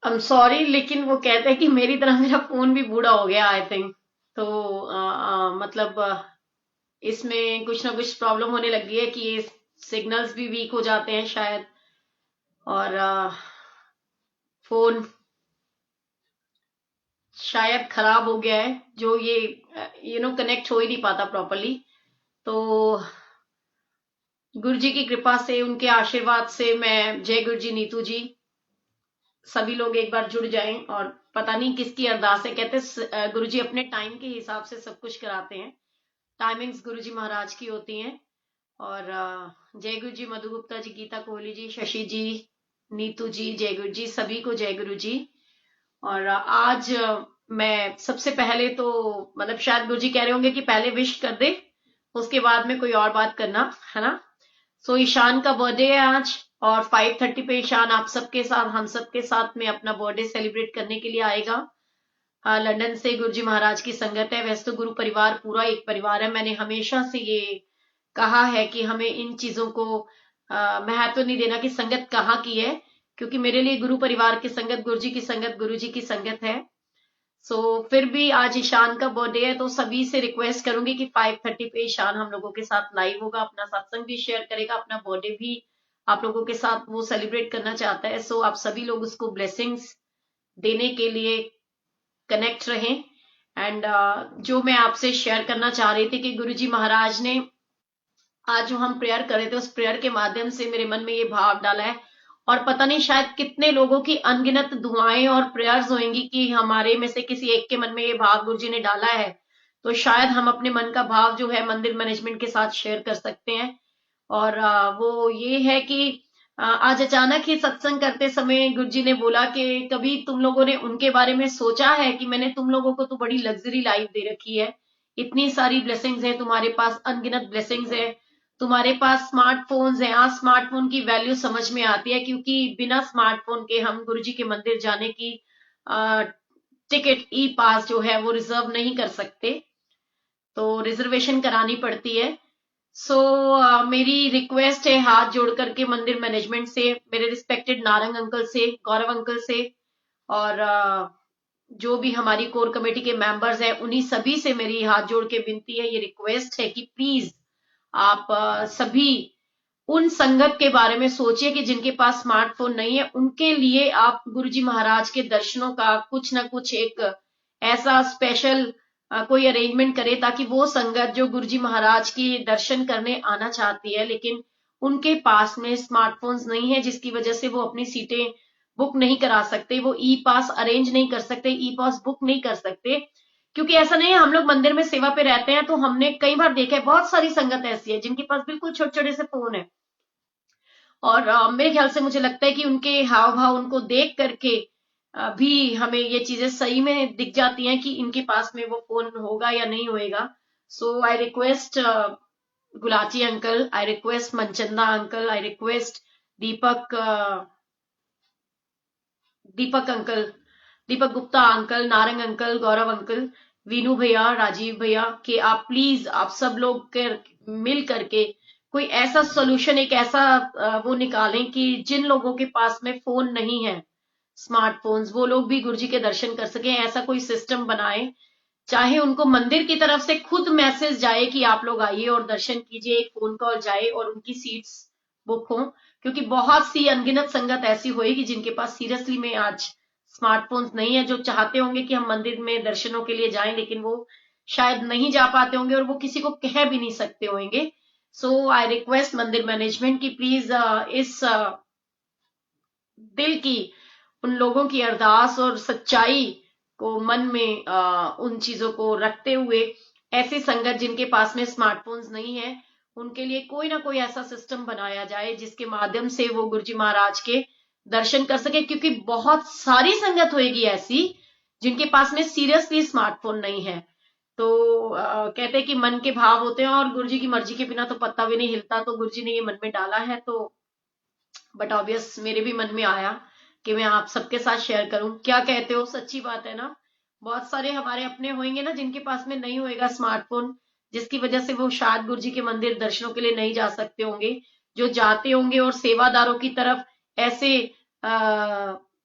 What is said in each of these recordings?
I am sorry, लेकिन वो कहते हैं कि मेरी तरह मेरा फोन भी बूढ़ा हो गया, आई थिंक। तो मतलब इसमें कुछ ना कुछ प्रॉब्लम होने लगी है कि ये सिग्नल्स भी वीक हो जाते हैं शायद। और फोन शायद खराब हो गया है, जो ये कनेक्ट हो ही नहीं पाता प्रॉपरली। तो गुरु जी की कृपा से, उनके आशीर्वाद से, मैं जय गुरु जी, नीतू जी, सभी लोग एक बार जुड़ जाएं। और पता नहीं किसकी अरदास है, कहते गुरु जी अपने टाइम के हिसाब से सब कुछ कराते हैं। टाइमिंग्स गुरु जी महाराज की होती हैं। और जय गुरु जी, मधु गुप्ता जी, गीता कोहली जी, शशि जी, नीतू जी, जय गुरु जी, सभी को जय गुरु जी। और आज मैं सबसे पहले तो, मतलब शायद गुरु जी कह रहे होंगे कि पहले विश कर दे, उसके बाद में कोई और बात करना, है ना। सो ईशान का बर्थडे है आज, और 5:30 पे ईशान आप सबके साथ, हम सबके साथ में अपना बर्थडे सेलिब्रेट करने के लिए आएगा। लंदन से गुरु जी महाराज की संगत है। वैसे तो गुरु परिवार पूरा एक परिवार है। मैंने हमेशा से ये कहा है कि हमें इन चीजों को महत्व नहीं देना कि संगत कहाँ की है, क्योंकि मेरे लिए गुरु परिवार की संगत, गुरु जी की संगत, गुरु जी की संगत है। सो फिर भी आज ईशान का बर्थडे है, तो सभी से रिक्वेस्ट करूंगी कि 5:30 पे ईशान हम लोगों के साथ लाइव होगा, अपना सत्संग भी शेयर करेगा, अपना बर्थडे भी आप लोगों के साथ वो सेलिब्रेट करना चाहता है। सो आप सभी लोग उसको ब्लेसिंग्स देने के लिए कनेक्ट रहें। एंड जो मैं आपसे शेयर करना चाह रही थी कि गुरुजी महाराज ने आज जो हम प्रेयर कर रहे थे, उस प्रेयर के माध्यम से मेरे मन में ये भाव डाला है। और पता नहीं शायद कितने लोगों की अनगिनत दुआएं और प्रेयर्स होंगी कि हमारे में से किसी एक के मन में ये भाव गुरुजी ने डाला है। तो शायद हम अपने मन का भाव जो है मंदिर मैनेजमेंट के साथ शेयर कर सकते हैं। और वो ये है कि आज अचानक ही सत्संग करते समय गुरुजी ने बोला कि कभी तुम लोगों ने उनके बारे में सोचा है कि मैंने तुम लोगों को तो बड़ी लग्जरी लाइफ दे रखी है, इतनी सारी ब्लेसिंग्स है तुम्हारे पास, अनगिनत ब्लेसिंग्स है तुम्हारे पास, स्मार्टफोन्स हैं। आज स्मार्टफोन की वैल्यू समझ में आती है, क्योंकि बिना स्मार्टफोन के हम गुरुजी के मंदिर जाने की टिकट, ई पास जो है वो रिजर्व नहीं कर सकते, तो रिजर्वेशन करानी पड़ती है। सो मेरी रिक्वेस्ट है हाथ जोड़ करके मंदिर मैनेजमेंट से, मेरे रिस्पेक्टेड नारंग अंकल से, गौरव अंकल से, और जो भी हमारी कोर कमेटी के मेंबर्स हैं, उन्हीं सभी से मेरी हाथ जोड़ के विनती है, ये रिक्वेस्ट है कि प्लीज आप सभी उन संगत के बारे में सोचिए कि जिनके पास स्मार्टफोन नहीं है, उनके लिए आप गुरुजी महाराज के दर्शनों का कुछ ना कुछ एक ऐसा स्पेशल कोई अरेंजमेंट करे, ताकि वो संगत जो गुरुजी महाराज की दर्शन करने आना चाहती है, लेकिन उनके पास में स्मार्टफोन्स नहीं है, जिसकी वजह से वो अपनी सीटें बुक नहीं करा सकते, वो ई पास अरेंज नहीं कर सकते, ई पास बुक नहीं कर सकते। क्योंकि ऐसा नहीं है, हम लोग मंदिर में सेवा पे रहते हैं, तो हमने कई बार देखा है बहुत सारी संगत ऐसी है जिनके पास बिल्कुल छोटे छोटे से फोन है। और मेरे ख्याल से मुझे लगता है कि उनके हाव भाव उनको देख करके भी हमें ये चीजें सही में दिख जाती हैं कि इनके पास में वो फोन होगा या नहीं होएगा। सो आई रिक्वेस्ट गुलाची uncle, I request Manchanda uncle, I request Deepak Deepak uncle, Deepak Gupta uncle, Narang uncle, Gaurav uncle, Vinu भैया, राजीव भैया, कि आप प्लीज आप सब लोग मिल करके कोई ऐसा सोल्यूशन, एक ऐसा वो निकालें कि जिन लोगों के पास में फोन नहीं है, स्मार्टफोन्स, वो लोग भी गुरुजी के दर्शन कर सकें। ऐसा कोई सिस्टम बनाए, चाहे उनको मंदिर की तरफ से खुद मैसेज जाए कि आप लोग आइए और दर्शन कीजिए, एक फोन कॉल जाए और उनकी सीट्स बुक हो। क्योंकि बहुत सी अनगिनत संगत ऐसी होगी जिनके पास सीरियसली में आज स्मार्टफोन्स नहीं है, जो चाहते होंगे कि हम मंदिर में दर्शनों के लिए जाएं, लेकिन वो शायद नहीं जा पाते होंगे और वो किसी को कह भी नहीं सकते होंगे। सो आई रिक्वेस्ट मंदिर मैनेजमेंट की प्लीज इस दिल की, उन लोगों की अरदास और सच्चाई को मन में उन चीजों को रखते हुए, ऐसी संगत जिनके पास में स्मार्टफोन्स नहीं है, उनके लिए कोई ना कोई ऐसा सिस्टम बनाया जाए जिसके माध्यम से वो गुरुजी महाराज के दर्शन कर सके। क्योंकि बहुत सारी संगत होगी ऐसी जिनके पास में सीरियसली स्मार्टफोन नहीं है। तो कहते हैं कि मन के भाव होते हैं, और गुरुजी की मर्जी के बिना तो पत्ता भी नहीं हिलता। तो गुरुजी ने ये मन में डाला है, तो बट ऑब्वियस मेरे भी मन में आया कि मैं आप सबके साथ शेयर करूं। क्या कहते हो, सच्ची बात है ना। बहुत सारे हमारे अपने होंगे ना जिनके पास में नहीं होएगा स्मार्टफोन, जिसकी वजह से वो शायद गुरुजी के मंदिर दर्शनों के लिए नहीं जा सकते होंगे, जो जाते होंगे और सेवादारों की तरफ ऐसे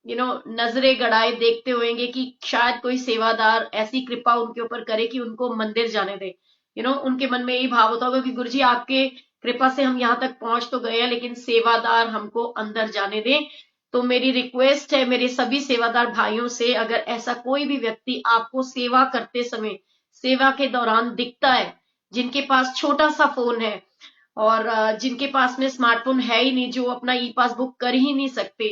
नजरे गड़ाए देखते होंगे कि शायद कोई सेवादार ऐसी कृपा उनके ऊपर करे कि उनको मंदिर जाने दे। उनके मन में यही भाव होता होगा कि गुरुजी आपके कृपा से हम यहाँ तक पहुंच तो गए हैं, लेकिन सेवादार हमको अंदर जाने दें। तो मेरी रिक्वेस्ट है मेरे सभी सेवादार भाइयों से, अगर ऐसा कोई भी व्यक्ति आपको सेवा करते समय, सेवा के दौरान दिखता है, जिनके पास छोटा सा फोन है और जिनके पास में स्मार्टफोन है ही नहीं, जो अपना ई पासबुक कर ही नहीं सकते,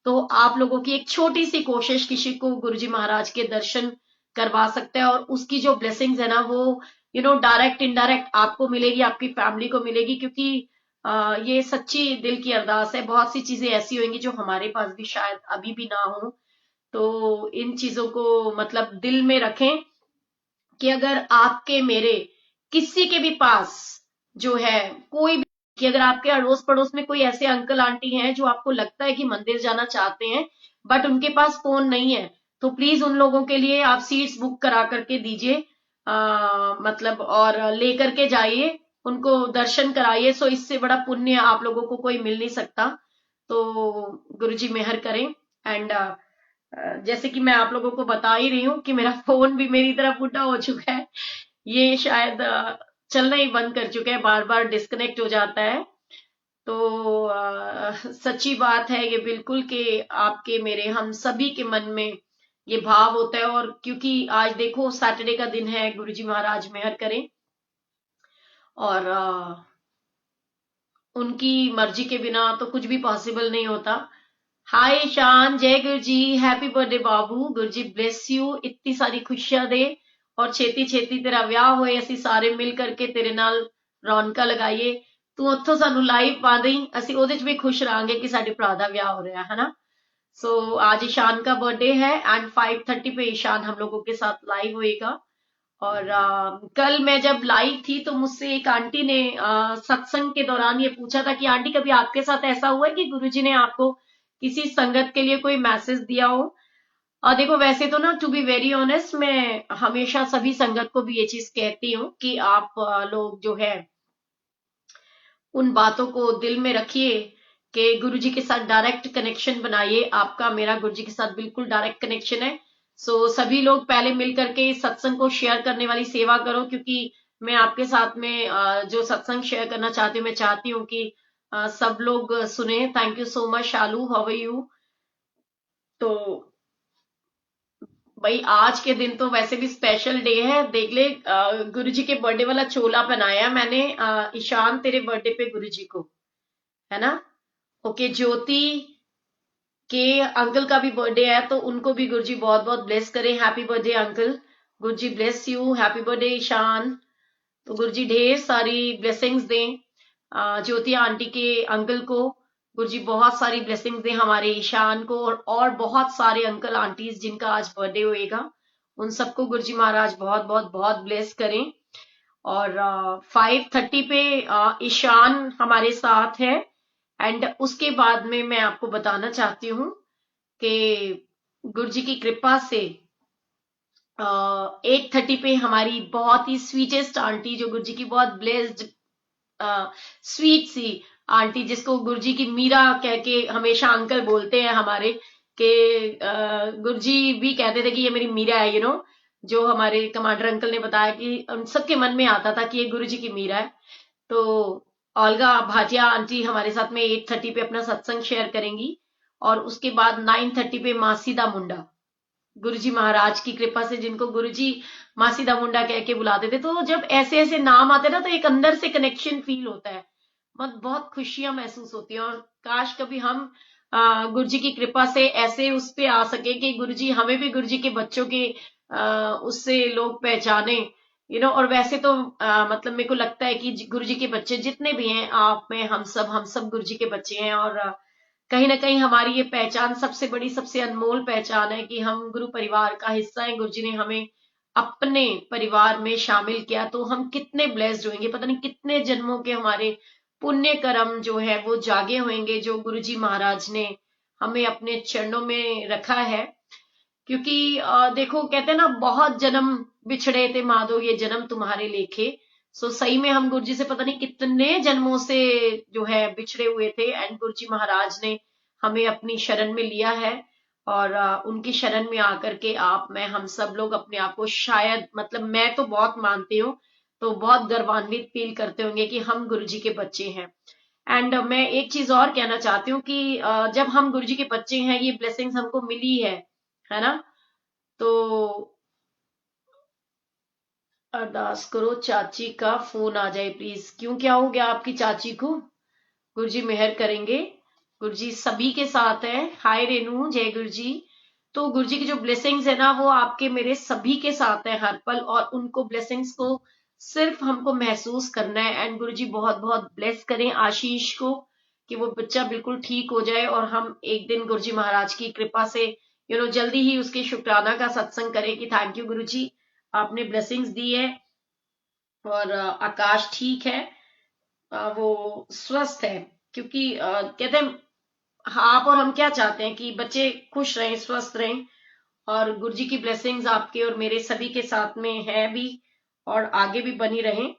तो आप लोगों की एक छोटी सी कोशिश किसी को गुरुजी महाराज के दर्शन करवा सकते हैं, और उसकी जो ब्लेसिंग्स है ना, वो डायरेक्ट इनडायरेक्ट आपको मिलेगी, आपकी फैमिली को मिलेगी, क्योंकि ये सच्ची दिल की अरदास है। बहुत सी चीजें ऐसी होंगी जो हमारे पास भी शायद अभी भी ना हो, तो इन चीजों को मतलब दिल में रखें कि अगर आपके मेरे किसी के भी पास जो है कोई भी, कि अगर आपके अड़ोस पड़ोस में कोई ऐसे अंकल आंटी हैं जो आपको लगता है कि मंदिर जाना चाहते हैं बट उनके पास फोन नहीं है, तो प्लीज उन लोगों के लिए आप सीट्स बुक करा करके दीजिए, मतलब और लेकर के जाइए, उनको दर्शन कराइए। सो इससे बड़ा पुण्य आप लोगों को कोई मिल नहीं सकता। तो गुरुजी मेहर करें। एंड जैसे कि मैं आप लोगों को बता ही रही हूँ कि मेरा फोन भी मेरी तरफ उल्टा हो चुका है, ये शायद चलना ही बंद कर चुका है, बार बार डिस्कनेक्ट हो जाता है। तो सच्ची बात है ये बिल्कुल कि आपके मेरे हम सभी के मन में ये भाव होता है, और क्योंकि आज देखो सैटरडे का दिन है, गुरुजी महाराज मेहर करें, और उनकी मर्जी के बिना तो कुछ भी पॉसिबल नहीं होता। हाय ईशान, जय गुरु जी, happy birthday Babu, Guru ji bless you, इतनी सारी खुशियां दे और छेती छेती तेरा ਵਿਆਹ ਹੋਏ, ਅਸੀਂ ਸਾਰੇ ਮਿਲ ਕਰਕੇ ਤੇਰੇ ਨਾਲ ਰੌਣਕਾਂ ਲਗਾਈਏ, ਤੂੰ ਉੱਥੋਂ ਸਾਨੂੰ ਲਾਈਵ ਪਾ ਦੇਈਂ, ਅਸੀਂ ਉਹਦੇ 'ਚ ਵੀ ਖੁਸ਼ ਰਹਾਂਗੇ कि ਸਾਡੇ ਭਰਾ ਦਾ ਵਿਆਹ हो रहा है ना। सो आज ईशान का बर्थडे है एंड 5:30 पे ईशान हम लोगों के साथ लाइव होएगा। और कल मैं जब लाइव थी तो मुझसे एक आंटी ने सत्संग के दौरान ये पूछा था कि आंटी कभी आपके साथ ऐसा हुआ है कि गुरुजी ने आपको किसी संगत के लिए कोई मैसेज दिया हो? और देखो वैसे तो ना, टू बी वेरी ऑनेस्ट, मैं हमेशा सभी संगत को भी ये चीज कहती हूँ कि आप लोग जो है उन बातों को दिल में रखिए कि गुरुजी के साथ डायरेक्ट कनेक्शन बनाइए। आपका मेरा गुरुजी के साथ बिल्कुल डायरेक्ट कनेक्शन है। सो सभी लोग पहले मिल करके इस सत्संग को शेयर करने वाली सेवा करो, क्योंकि मैं आपके साथ में जो सत्संग शेयर करना चाहती हूँ, मैं चाहती हूँ कि सब लोग सुने। Thank you so much Shalu, how are you? तो भाई आज के दिन तो वैसे भी स्पेशल डे है, देख ले गुरुजी के बर्थडे वाला चोला पहनाया मैंने ईशान तेरे बर्थडे पे गुरुजी को, है ना। ओके, ज्योति के अंकल का भी बर्थडे है, तो उनको भी गुरुजी बहुत बहुत ब्लेस करें। Happy birthday uncle, Guruji bless you. Happy birthday Ishan, तो गुरुजी ढेर सारी ब्लेसिंग्स दें ज्योति आंटी के अंकल को। गुरुजी बहुत सारी ब्लेसिंग्स दें हमारे ईशान को, और बहुत सारे अंकल आंटीज जिनका आज बर्थडे होएगा, उन सबको गुरुजी महाराज बहुत बहुत बहुत ब्लेस करें। और 5:30 पे ईशान हमारे साथ है। एंड उसके बाद में मैं आपको बताना चाहती हूँ कि गुरुजी की कृपा से 8:30 पे हमारी बहुत ही स्वीटेस्ट आंटी, जो गुरुजी की बहुत ब्लेस्ड स्वीट सी आंटी, जिसको गुरुजी की मीरा कह के हमेशा अंकल बोलते हैं हमारे, कि गुरुजी भी कहते थे कि ये मेरी मीरा है, जो हमारे कमांडर अंकल ने बताया कि उन सबके मन में आता था कि ये गुरुजी की मीरा है। तो ओल्गा भाटिया आंटी हमारे साथ में 8:30 पे अपना सत्संग शेयर करेंगी, और उसके बाद 9:30 पे मासीदा मुंडा, गुरुजी महाराज की कृपा से जिनको गुरुजी मासीदा मुंडा कह के बुलाते थे, तो जब ऐसे ऐसे नाम आते ना, तो एक अंदर से कनेक्शन फील होता है, बहुत खुशियां महसूस होती हैं। और काश कभी हम गुरुजी की कृपा से ऐसे उस पे आ सके कि गुरुजी हमें भी गुरुजी के बच्चों के उससे लोग पहचाने, और वैसे तो मतलब मेरे को लगता है कि गुरुजी के बच्चे जितने भी हैं, आप में हम सब गुरुजी के बच्चे हैं, और कहीं ना कहीं हमारी ये पहचान सबसे बड़ी, सबसे अनमोल पहचान है कि हम गुरु परिवार का हिस्सा हैं। गुरुजी ने हमें अपने परिवार में शामिल किया, तो हम कितने ब्लेस्ड होंगे, पता नहीं कितने जन्मों के हमारे पुण्य कर्म जो है वो जागे होंगे, जो गुरुजी महाराज ने हमें अपने चरणों में रखा है। क्योंकि देखो कहते हैं ना, बहुत जन्म बिछड़े थे माधो, ये जन्म तुम्हारे लेखे। सो सही में हम गुरुजी से पता नहीं कितने जन्मों से जो है बिछड़े हुए थे, एंड गुरुजी महाराज ने हमें अपनी शरण में लिया है। और उनकी शरण में आकर के मैं हम सब लोग अपने आप को शायद, मतलब मैं तो बहुत मानती हूँ, तो बहुत गर्वान्वित फील करते होंगे कि हम गुरुजी के बच्चे हैं। एंड मैं एक चीज और कहना चाहती हूँ कि जब हम गुरुजी के बच्चे हैं, ये ब्लेसिंग्स हमको मिली है ना, तो अरदास करो चाची का फोन आ जाए प्लीज। क्यों, क्या हो गया आपकी चाची को? गुरुजी मेहर करेंगे, गुरुजी सभी के साथ है। हाय रेनू, जय गुरुजी। तो गुरुजी की जो ब्लेसिंग्स है ना, वो आपके मेरे सभी के साथ है हर पल, और उनको ब्लेसिंग्स को सिर्फ हमको महसूस करना है। एंड गुरुजी बहुत बहुत ब्लेस करें आशीष को कि वो बच्चा बिल्कुल ठीक हो जाए, और हम एक दिन गुरुजी महाराज की कृपा से जल्दी ही उसके शुक्राना का सत्संग करें कि थैंक यू गुरुजी, आपने ब्लेसिंग्स दी है। और आकाश ठीक है, वो स्वस्थ है, क्योंकि कहते हैं आप और हम क्या चाहते हैं कि बच्चे खुश रहें, स्वस्थ रहें, और गुरुजी की ब्लेसिंग्स आपके और मेरे सभी के साथ में है भी, और आगे भी बनी रहें।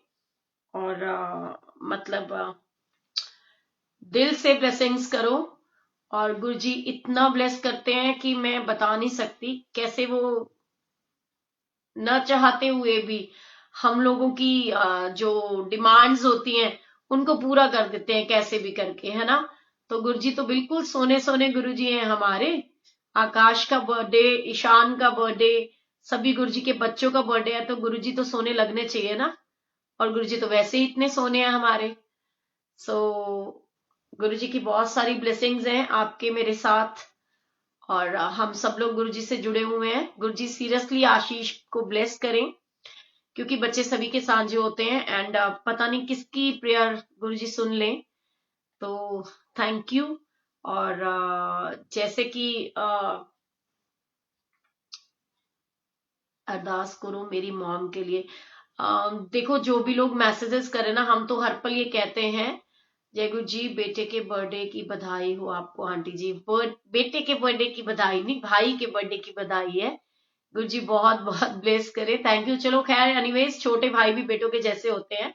और मतलब दिल से ब्लेसिंग्स करो। और गुरुजी इतना ब्लेस करते हैं कि मैं बता नहीं सकती कैसे वो न चाहते हुए भी हम लोगों की जो डिमांड्स होती हैं उनको पूरा कर देते हैं कैसे भी करके, है ना। तो गुरुजी तो बिल्कुल सोने सोने गुरुजी हैं हमारे। आकाश का बर्थडे, ईशान का बर्थडे, सभी गुरुजी के बच्चों का बर्थडे है, तो गुरुजी तो सोने लगने चाहिए ना। और गुरुजी तो वैसे ही इतने सोने हैं हमारे। सो गुरुजी की बहुत सारी ब्लेसिंग्स हैं आपके मेरे साथ, और हम सब लोग गुरुजी से जुड़े हुए हैं। गुरुजी सीरियसली आशीष को ब्लेस करें, क्योंकि बच्चे सभी के साथ जो होते हैं, एंड पता नहीं किसकी प्रेयर गुरुजी सुन लें। तो थैंक यू। और जैसे कि अरदास करो मेरी मॉम के लिए। देखो जो भी लोग मैसेजेस करें ना, हम तो हर पल ये कहते हैं, जय गुरु जी बेटे के बर्थडे की बधाई हो आपको आंटी जी। बेटे के बर्थडे की बधाई नहीं, भाई के बर्थडे की बधाई है। गुरु जी बहुत बहुत ब्लेस करे, थैंक यू। चलो खैर एनीवेज, छोटे भाई भी बेटों के जैसे होते हैं।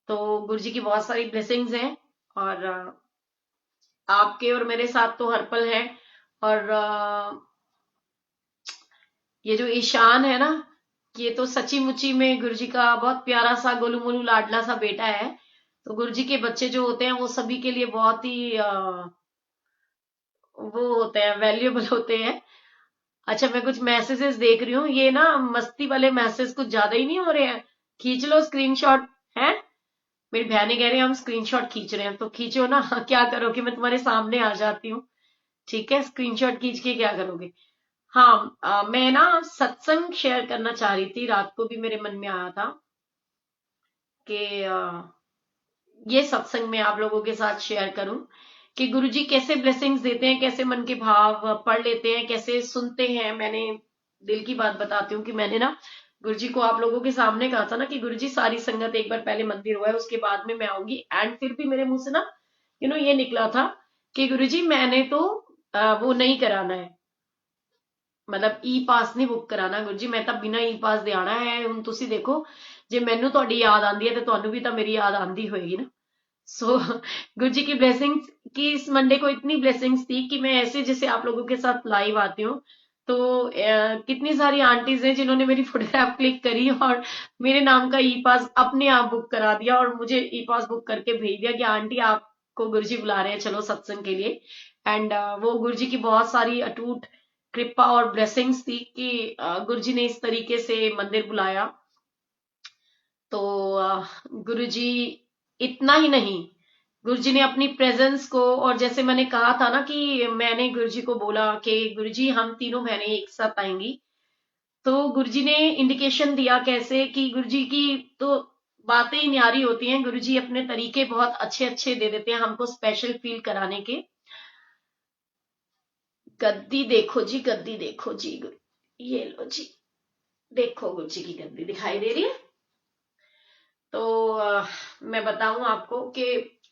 तो गुरु जी की बहुत सारी ब्लेसिंग्स हैं, और आपके और मेरे साथ तो हर पल है। और ये जो ईशान है ना, ये तो सची मुची में गुरु जी का बहुत प्यारा सा गोलू मोलू लाडला सा बेटा है। तो गुरु जी के बच्चे जो होते हैं वो सभी के लिए बहुत ही वो होते हैं, वैल्यूएबल होते हैं। अच्छा, मैं कुछ मैसेजेस देख रही हूँ, ये ना मस्ती वाले मैसेज कुछ ज्यादा ही नहीं हो रहे हैं। खींच लो स्क्रीनशॉट है। मेरी बहनें कह रही हैं हम स्क्रीनशॉट खींच रहे हैं, तो खींचो ना। क्या करोगे, मैं तुम्हारे सामने आ जाती हूँ। ठीक है, स्क्रीनशॉट खींच के क्या करोगे। हाँ, मैं ना सत्संग शेयर करना चाह रही थी, रात को भी मेरे मन में आया था कि ये सत्संग में आप लोगों के साथ शेयर करूं कि गुरुजी कैसे ब्लेसिंग्स देते हैं, कैसे मन के भाव पढ़ लेते हैं, कैसे सुनते हैं। मैंने दिल की बात बताती हूँ कि मैंने ना गुरुजी को आप लोगों के सामने कहा था ना कि गुरुजी सारी संगत एक बार पहले मंदिर हुआ है, उसके बाद में मैं आऊंगी। एंड फिर भी मेरे मुंह से ना ये निकला था कि गुरुजी मैंने तो वो नहीं कराना है, मतलब ई पास नहीं बुक कराना गुरुजी, मैं ਤਾਂ ਬਿਨਾ ई पास ਦੇ ਆਣਾ ਹੈ। ਹੁਣ ਤੁਸੀਂ ਦੇਖੋ, ਜੇ ਮੈਨੂੰ ਤੁਹਾਡੀ याद आंदी है तो ਤੁਹਾਨੂੰ भी तो मेरी याद आंदी होएगी ना। सो गुरु जी की ब्लेसिंग्स की इस मंडे को इतनी ब्लेसिंग्स थी कि मैं ऐसे जैसे आप लोगों के साथ लाइव आती हूँ, तो कितनी सारी आंटीज हैं जिन्होंने मेरी फोटोग्राफ क्लिक करी और मेरे नाम का ई पास अपने आप बुक करा दिया, और मुझे ई पास बुक करके भेज दिया कि आंटी आपको गुरुजी बुला रहे हैं, चलो सत्संग के लिए। एंड वो गुरुजी की बहुत सारी अटूट कृपा और ब्लेसिंग्स थी कि गुरुजी ने इस तरीके से मंदिर बुलाया। तो गुरुजी इतना ही नहीं, गुरुजी ने अपनी प्रेजेंस को, और जैसे मैंने कहा था ना कि मैंने गुरुजी को बोला कि गुरुजी हम तीनों बहनें एक साथ आएंगी, तो गुरुजी ने इंडिकेशन दिया कैसे कि गुरुजी की तो बातें ही न्यारी होती हैं। गुरुजी अपने तरीके बहुत अच्छे अच्छे दे देते हैं हमको स्पेशल फील कराने के। गद्दी देखो जी, गद्दी देखो जी, ये लो जी, देखो गुरुजी की गद्दी दिखाई दे रही है। तो मैं बताऊं आपको कि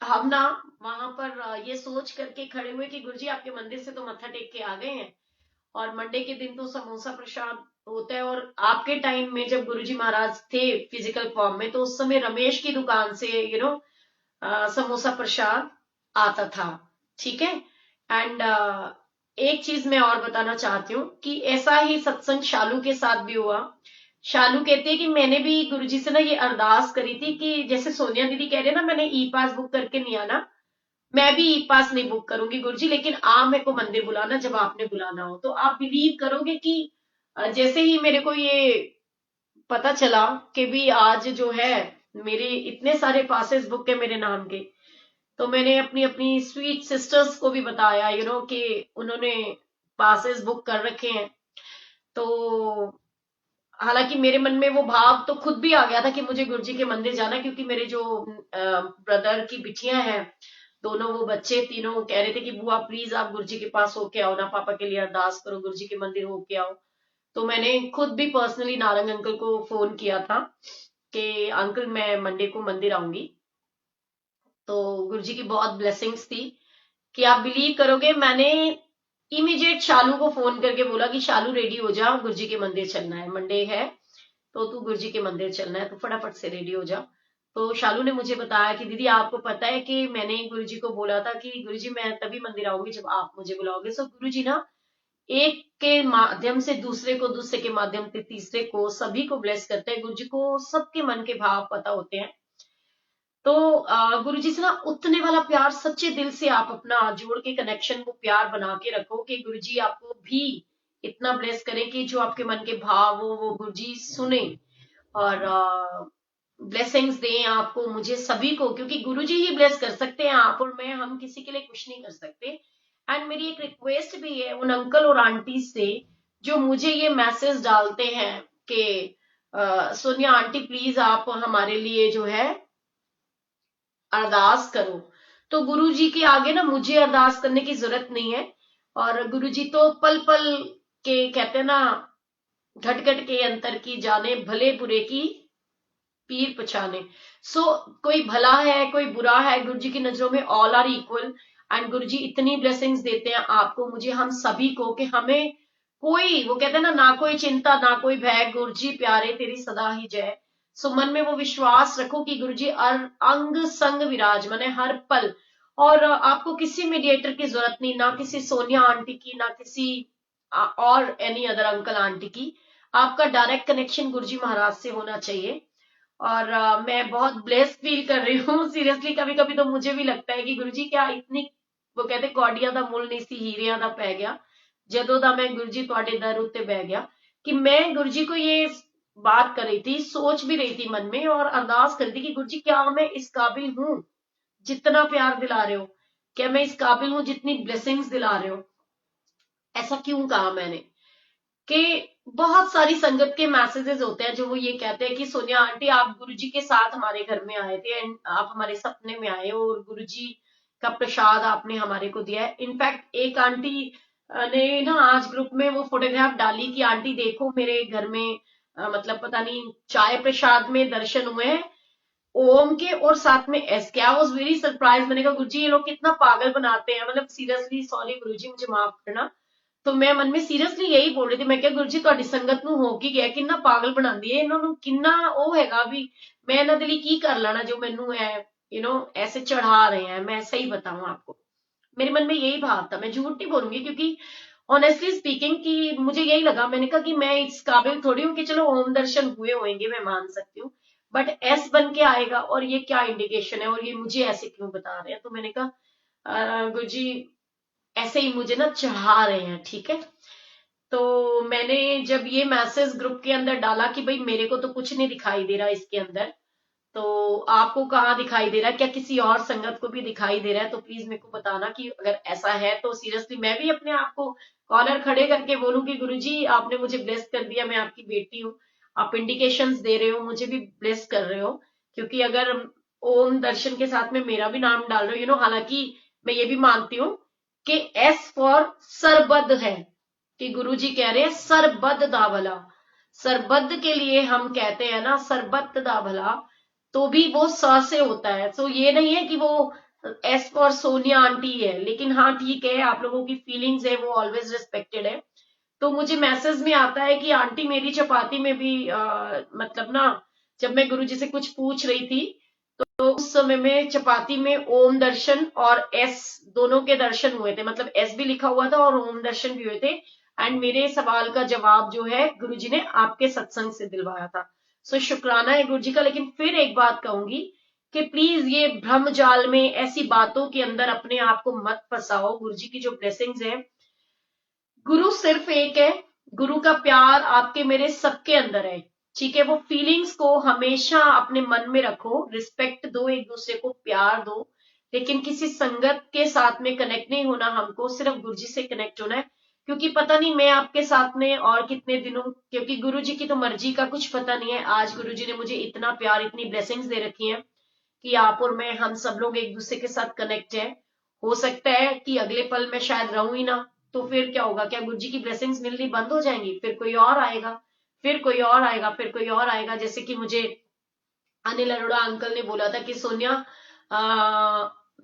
हम ना वहां पर ये सोच करके खड़े हुए कि गुरुजी आपके मंदिर से तो मत्था टेक के आ गए हैं, और मंडे के दिन तो समोसा प्रसाद होता है, और आपके टाइम में जब गुरुजी महाराज थे फिजिकल फॉर्म में, तो उस समय रमेश की दुकान से समोसा प्रसाद आता था। ठीक है। एंड एक चीज मैं और बताना चाहती हूँ कि ऐसा ही सत्संग शालू के साथ भी हुआ। शालू कहती है कि मैंने भी गुरुजी से ना ये अरदास करी थी कि जैसे सोनिया दीदी कह रहे हैं ना, मैंने ई पास बुक करके नहीं आना, मैं भी ई पास नहीं बुक करूंगी गुरुजी, लेकिन आप मेरे को मंदिर बुलाना जब आपने बुलाना हो। तो आप बिलीव करोगे कि जैसे ही मेरे को ये पता चला कि भी आज जो है मेरे इतने सारे पासेस बुक है मेरे नाम के, तो मैंने अपनी अपनी स्वीट सिस्टर्स को भी बताया कि उन्होंने पासेस बुक कर रखे हैं। तो हालांकि मेरे मन में वो भाव तो खुद भी आ गया था कि मुझे गुरुजी के मंदिर जाना है, क्योंकि मेरे जो ब्रदर की बिटियां हैं दोनों, वो बच्चे तीनों कह रहे थे कि बुआ प्लीज आप गुरुजी के पास होके आओ ना, पापा के लिए अरदास करो, गुरुजी के मंदिर होके आओ। तो मैंने खुद भी पर्सनली नारंग अंकल को फोन किया था कि अंकल मैं मंडे को मंदिर आऊंगी। तो गुरुजी की बहुत ब्लेसिंग्स थी कि आप बिलीव करोगे, मैंने इमीडिएट शालू को फोन करके बोला कि शालू रेडी हो जा, गुरुजी के मंदिर चलना है, मंडे है तो तू गुरुजी के मंदिर चलना है, तो फटाफट से रेडी हो जा। तो शालू ने मुझे बताया कि दीदी आपको पता है कि मैंने गुरुजी को बोला था कि गुरुजी मैं तभी मंदिर आऊंगी जब आप मुझे बुलाओगे। सो गुरुजी ना एक के माध्यम से दूसरे को, दूसरे के माध्यम से तीसरे को, सभी को ब्लेस करते हैं। गुरुजी को सबके मन के भाव पता होते हैं। तो गुरुजी से ना उतने वाला प्यार सच्चे दिल से आप अपना जोड़ के कनेक्शन वो प्यार बना के रखो कि गुरुजी आपको भी इतना ब्लेस करें कि जो आपके मन के भाव हो वो गुरुजी सुने और ब्लेसिंग्स दें आपको, मुझे, सभी को, क्योंकि गुरुजी ही ब्लेस कर सकते हैं। आप और मैं, हम किसी के लिए कुछ नहीं कर सकते। एंड मेरी एक रिक्वेस्ट भी है उन अंकल और आंटी से जो मुझे ये मैसेज डालते हैं कि सोनिया आंटी प्लीज आप हमारे लिए जो है अरदास करो। तो गुरुजी के आगे ना मुझे अरदास करने की जरूरत नहीं है, और गुरुजी तो पल पल के कहते हैं ना, घट घट के अंतर की जाने, भले बुरे की पीर पछाने। सो कोई भला है कोई बुरा है, गुरुजी की नजरों में ऑल आर इक्वल। एंड गुरुजी इतनी ब्लेसिंग्स देते हैं आपको, मुझे, हम सभी को, कि हमें कोई, वो कहते हैं ना कोई चिंता ना कोई भय, गुरुजी प्यारे तेरी सदा ही जय। सो मन में वो विश्वास रखो कि गुरुजी अंग संग विराजमान है हर पल, और आपको किसी मीडिएटर की जरूरत नहीं, ना किसी सोनिया आंटी की, ना किसी और एनी अदर अंकल आंटी की। आपका डायरेक्ट कनेक्शन गुरुजी महाराज से होना चाहिए। और मैं बहुत ब्लेस्ड फील कर रही हूँ सीरियसली। कभी कभी तो मुझे भी लगता है कि गुरुजी क्या इतनी, वो कहते कौड़िया दा मुल नहीं सी हीरिया दा पै गया, जदों दा मैं गुरुजी तुहाडे दर उत्ते बह गया। कि मैं गुरुजी को ये बात कर रही थी, सोच भी रही थी मन में और अरदास कर रही थी कि गुरुजी क्या मैं इस काबिल हूं जितना प्यार दिला रहे हो, क्या मैं इस काबिल हूं जितनी ब्लेसिंग्स दिला रहे हो। ऐसा क्यों कहा मैंने कि बहुत सारी संगत के मैसेजेस होते हैं जो वो ये कहते हैं कि सोनिया आंटी आप गुरुजी के साथ हमारे घर में आए थे, एंड आप हमारे सपने में आए हो और गुरुजी का प्रसाद आपने हमारे को दिया है। इनफैक्ट एक आंटी ने ना आज ग्रुप में वो फोटोग्राफ डाली कि आंटी देखो मेरे घर में मतलब पता नहीं चाय प्रसाद में दर्शन हुए हैं ओम के और साथ में एस के। I was very surprise. मैंने कहा गुरुजी ये लोग कितना पागल बनाते हैं, मतलब सीरियसली सॉरी गुरुजी मुझे माफ करना। तो मैं मन में सीरियसली यही बोल रही थी, मैं क्या गुरुजी ਤੁਹਾਡੀ ਸੰਗਤ ਨੂੰ ਹੋ ਕੀ ਗਿਆ, ਕਿੰਨਾ ਪਾਗਲ ਬਣਾਉਂਦੀ ਹੈ ਇਹਨਾਂ ਨੂੰ, ਕਿੰਨਾ ਉਹ ਹੈਗਾ ਵੀ मैं ਇਹਨਾਂ ਦੇ ਲਈ ਕੀ ਕਰ ਲੈਣਾ जो ਮੈਨੂੰ है ऐसे चढ़ा रहे हैं। मैं सही बताऊं आपको, मेरे मन में यही भाव था, मैं झूठ नहीं बोलूंगी, क्योंकि ऑनेस्टली स्पीकिंग कि मुझे यही लगा। मैंने कहा कि मैं इस काबिल थोड़ी हूँ कि चलो ओम दर्शन हुए होंगे, मैं मान सकती हूँ, बट एस बन के आएगा और ये क्या इंडिकेशन है और ये मुझे ऐसे क्यों बता रहे हैं। तो मैंने कहा गुरुजी ऐसे ही मुझे ना चढ़ा रहे हैं, ठीक है। तो मैंने जब ये मैसेज ग्रुप के अंदर डाला कि भाई मेरे को तो कुछ नहीं दिखाई दे रहा इसके अंदर, तो आपको कहाँ दिखाई दे रहा है, क्या किसी और संगत को भी दिखाई दे रहा है, तो प्लीज मेरे को बताना कि अगर ऐसा है तो सीरियसली मैं भी अपने आप को कॉलर खड़े करके बोलूं कि गुरुजी आपने मुझे ब्लेस कर दिया, मैं आपकी बेटी हूँ, आप इंडिकेशंस दे रहे हो, मुझे भी ब्लेस कर रहे हो। क्योंकि अगर ओम दर्शन के साथ में मेरा भी नाम डाल रहे हो, हालांकि मैं ये भी मानती हूँ कि एस फॉर सरबद्ध है, कि गुरुजी कह रहे हैं सरबद्ध दा भला, सरबद्ध के लिए हम कहते हैं ना सरबत्त दा भला, तो भी वो स से होता है। तो ये नहीं है कि वो एस फॉर सोनिया आंटी है, लेकिन हाँ ठीक है, आप लोगों की फीलिंग्स है वो ऑलवेज रिस्पेक्टेड है। तो मुझे मैसेज में आता है कि आंटी मेरी चपाती में भी मतलब ना, जब मैं गुरुजी से कुछ पूछ रही थी तो उस समय में चपाती में ओम दर्शन और एस दोनों के दर्शन हुए थे, मतलब एस भी लिखा हुआ था और ओम दर्शन भी हुए थे। एंड मेरे सवाल का जवाब जो है गुरुजी ने आपके सत्संग से दिलवाया था। सो शुक्राना है गुरुजी का। लेकिन फिर एक बात कहूंगी कि प्लीज ये भ्रम जाल में ऐसी बातों के अंदर अपने आप को मत फंसाओ। गुरुजी की जो ब्लेसिंग्स है, गुरु सिर्फ एक है, गुरु का प्यार आपके मेरे सबके अंदर है, ठीक है। वो फीलिंग्स को हमेशा अपने मन में रखो, रिस्पेक्ट दो, एक दूसरे को प्यार दो, लेकिन किसी संगत के साथ में कनेक्ट नहीं होना, हमको सिर्फ गुरु जी से कनेक्ट होना है। क्योंकि पता नहीं मैं आपके साथ में और कितने दिनों, क्योंकि गुरु जी की तो मर्जी का कुछ पता नहीं है। आज गुरु जी ने मुझे इतना प्यार, इतनी ब्लेसिंग्स दे रखी हैं कि आप और मैं, हम सब लोग एक दूसरे के साथ कनेक्ट है। हो सकता है कि अगले पल में शायद रहूं ही ना, तो फिर क्या होगा? क्या गुरु जी की ब्लेसिंग्स मिलनी बंद हो जाएंगी? फिर कोई और आएगा, फिर कोई और आएगा, फिर कोई और आएगा। जैसे कि मुझे अनिल अरोड़ा अंकल ने बोला था कि सोनिया,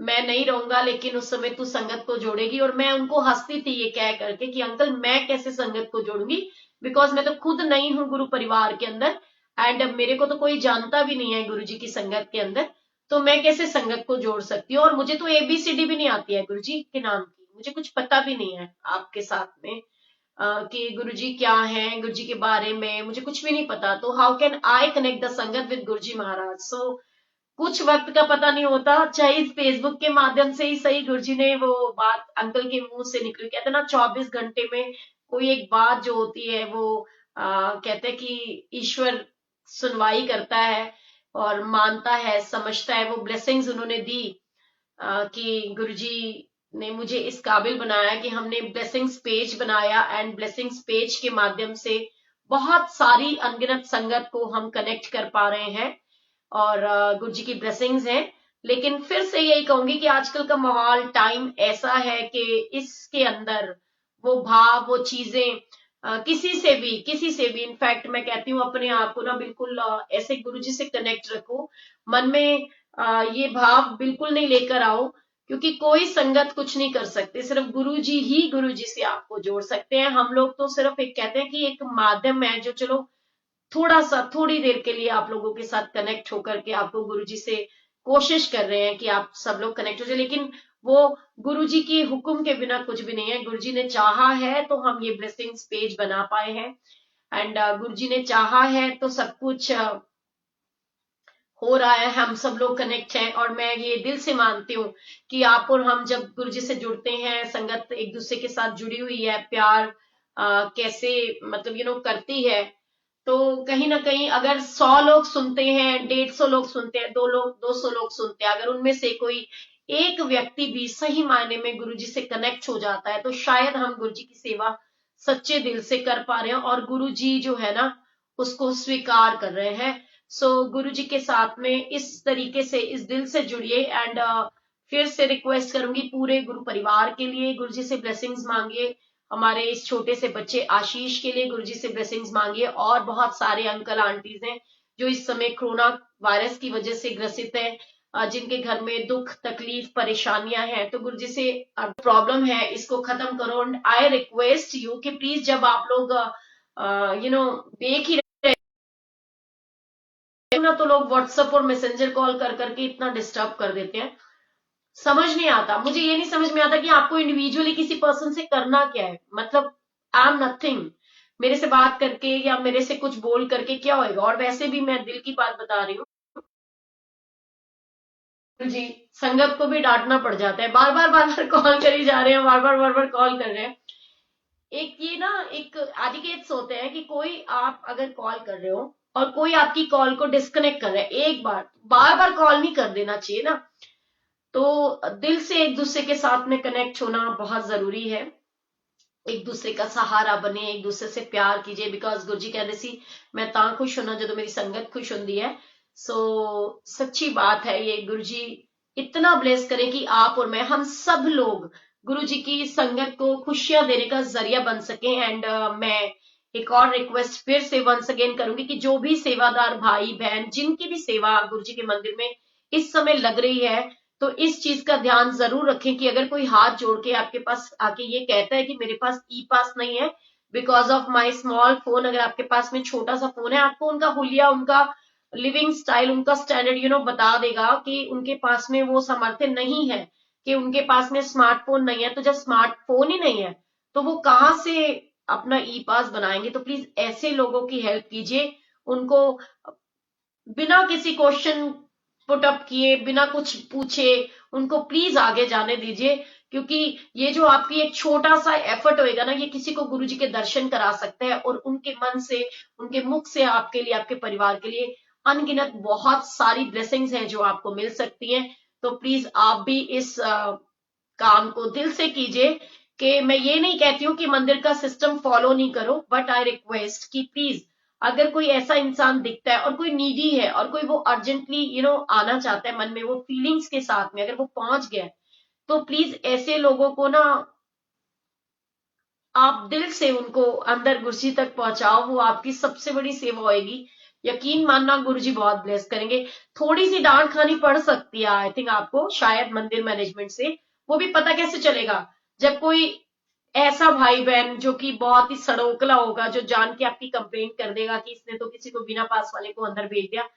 मैं नहीं रहूंगा लेकिन उस समय तू संगत को जोड़ेगी। और मैं उनको हंसती थी ये कह करके कि अंकल मैं कैसे संगत को जोड़ूंगी, बिकॉज मैं तो खुद नहीं हूं गुरु परिवार के अंदर, एंड मेरे को तो कोई जानता भी नहीं है गुरु जी की संगत के अंदर, तो मैं कैसे संगत को जोड़ सकती हूँ? और मुझे तो एबीसीडी भी नहीं आती है गुरु जी के नाम की, मुझे कुछ पता भी नहीं है आपके साथ में कि गुरुजी क्या है, गुरुजी के बारे में मुझे कुछ भी नहीं पता। तो how can I connect the संगत विद गुरुजी महाराज? सो कुछ वक्त का पता नहीं होता, चाहे इस फेसबुक के माध्यम से ही सही। गुरुजी ने वो बात अंकल के मुंह से निकली, कहते ना 24 घंटे में कोई एक बात जो होती है वो कहते हैं कि ईश्वर सुनवाई करता है और मानता है, समझता है। वो ब्लेसिंग्स उन्होंने दी कि गुरुजी ने मुझे इस काबिल बनाया कि हमने ब्लेसिंग्स पेज बनाया, एंड ब्लेसिंग्स पेज के माध्यम से बहुत सारी अनगिनत संगत को हम कनेक्ट कर पा रहे हैं, और गुरु जी की ब्लेसिंग्स हैं। लेकिन फिर से यही कहूंगी कि आजकल का माहौल, टाइम ऐसा है कि इसके अंदर वो भाव, वो चीजें किसी से भी इनफैक्ट मैं कहती हूँ अपने आप को ना बिल्कुल ऐसे गुरु जी से कनेक्ट रखो। मन में ये भाव बिल्कुल नहीं लेकर आओ, क्योंकि कोई संगत कुछ नहीं कर सकते, सिर्फ गुरु जी ही गुरु जी से आपको जोड़ सकते हैं। हम लोग तो सिर्फ एक कहते हैं कि एक माध्यम है जो चलो थोड़ा सा, थोड़ी देर के लिए आप लोगों के साथ कनेक्ट होकर के आपको गुरुजी से कोशिश कर रहे हैं कि आप सब लोग कनेक्ट हो जाए, लेकिन वो गुरुजी की हुक्म के बिना कुछ भी नहीं है। गुरुजी ने चाहा है तो हम ये ब्लेसिंग्स पेज बना पाए हैं, एंड गुरुजी ने चाहा है तो सब कुछ हो रहा है, हम सब लोग कनेक्ट हैं। और मैं ये दिल से मानती हूँ कि आप और हम जब गुरुजी से जुड़ते हैं, संगत एक दूसरे के साथ जुड़ी हुई है, प्यार कैसे मतलब करती है, तो कहीं ना कहीं अगर 100 लोग सुनते हैं, 150 लोग सुनते हैं, 200 लोग सुनते हैं, अगर उनमें से कोई एक व्यक्ति भी सही मायने में गुरुजी से कनेक्ट हो जाता है, तो शायद हम गुरुजी की सेवा सच्चे दिल से कर पा रहे हैं, और गुरुजी जो है ना उसको स्वीकार कर रहे हैं। सो गुरुजी के साथ में इस तरीके से, इस दिल से जुड़िए। एंड फिर से रिक्वेस्ट करूंगी पूरे गुरु परिवार के लिए, गुरुजी से ब्लेसिंग्स मांगिए। हमारे इस छोटे से बच्चे आशीष के लिए गुरुजी से ब्लेसिंग्स मांगिए, और बहुत सारे अंकल आंटीज हैं जो इस समय कोरोना वायरस की वजह से ग्रसित हैं, जिनके घर में दुख, तकलीफ, परेशानियां हैं, तो गुरुजी से प्रॉब्लम है इसको खत्म करो। एंड आई रिक्वेस्ट यू कि प्लीज जब आप लोग देख ही ना, तो लोग व्हाट्सएप और मैसेंजर कॉल कर करके इतना डिस्टर्ब कर देते हैं, समझ नहीं आता। मुझे ये नहीं समझ में आता कि आपको इंडिविजुअली किसी पर्सन से करना क्या है। मतलब आई एम नथिंग, मेरे से बात करके या मेरे से कुछ बोल करके क्या होएगा? और वैसे भी मैं दिल की बात बता रही हूँ जी, संगत को भी डांटना पड़ जाता है, बार बार कॉल करी जा रहे हैं, बार बार कॉल कर रहे हैं। एक ये ना एक एटिकेट्स होते हैं कि कोई आप अगर कॉल कर रहे हो और कोई आपकी कॉल को डिस्कनेक्ट कर रहा है, एक बार बार कॉल नहीं कर देना चाहिए ना। तो दिल से एक दूसरे के साथ में कनेक्ट होना बहुत जरूरी है, एक दूसरे का सहारा बने, एक दूसरे से प्यार कीजिए। बिकॉज गुरुजी कहते सी मैं ता खुश होना जो मेरी संगत खुश होती है। सो सच्ची बात है ये। गुरुजी इतना ब्लेस करें कि आप और मैं, हम सब लोग गुरुजी की संगत को खुशियां देने का जरिया बन सके। एंड मैं एक और रिक्वेस्ट फिर से वंस अगेन करूंगी कि जो भी सेवादार भाई बहन, जिनकी भी सेवा गुरुजी के मंदिर में इस समय लग रही है, तो इस चीज का ध्यान जरूर रखें कि अगर कोई हाथ जोड़ के आपके पास आके ये कहता है कि मेरे पास ई पास नहीं है because of my small phone, अगर आपके पास में छोटा सा फोन है, आपको उनका हुलिया, उनका लिविंग स्टाइल, उनका स्टैंडर्ड बता देगा कि उनके पास में वो सामर्थ्य नहीं है, कि उनके पास में स्मार्टफोन नहीं है। तो जब स्मार्टफोन ही नहीं है तो वो कहाँ से अपना ई पास बनाएंगे? तो प्लीज ऐसे लोगों की हेल्प कीजिए, उनको बिना किसी क्वेश्चन पुट अप किए, बिना कुछ पूछे उनको प्लीज आगे जाने दीजिए। क्योंकि ये जो आपकी एक छोटा सा एफर्ट होएगा ना, ये किसी को गुरुजी के दर्शन करा सकता है, और उनके मन से, उनके मुख से आपके लिए, आपके परिवार के लिए अनगिनत बहुत सारी ब्लेसिंग्स हैं जो आपको मिल सकती हैं। तो प्लीज आप भी इस काम को दिल से कीजिए। कि मैं ये नहीं कहती हूँ कि मंदिर का सिस्टम फॉलो नहीं करो, बट आई रिक्वेस्ट कि प्लीज अगर कोई ऐसा इंसान दिखता है और कोई नीडी है और कोई वो अर्जेंटली आना चाहता है मन में, वो फीलिंग्स के साथ में अगर वो पहुंच गया, तो प्लीज ऐसे लोगों को ना आप दिल से उनको अंदर गुरुजी तक पहुंचाओ, वो आपकी सबसे बड़ी सेवा होगी। यकीन मानना गुरुजी बहुत ब्लेस करेंगे। थोड़ी सी डांट खानी पड़ सकती है आई थिंक आपको, शायद मंदिर मैनेजमेंट से। वो भी पता कैसे चलेगा जब कोई ऐसा भाई बहन जो कि बहुत ही सड़ोकला होगा, जो जान के आपकी कंप्लेंट कर देगा कि इसने तो किसी को बिना पास वाले को अंदर भेज दिया।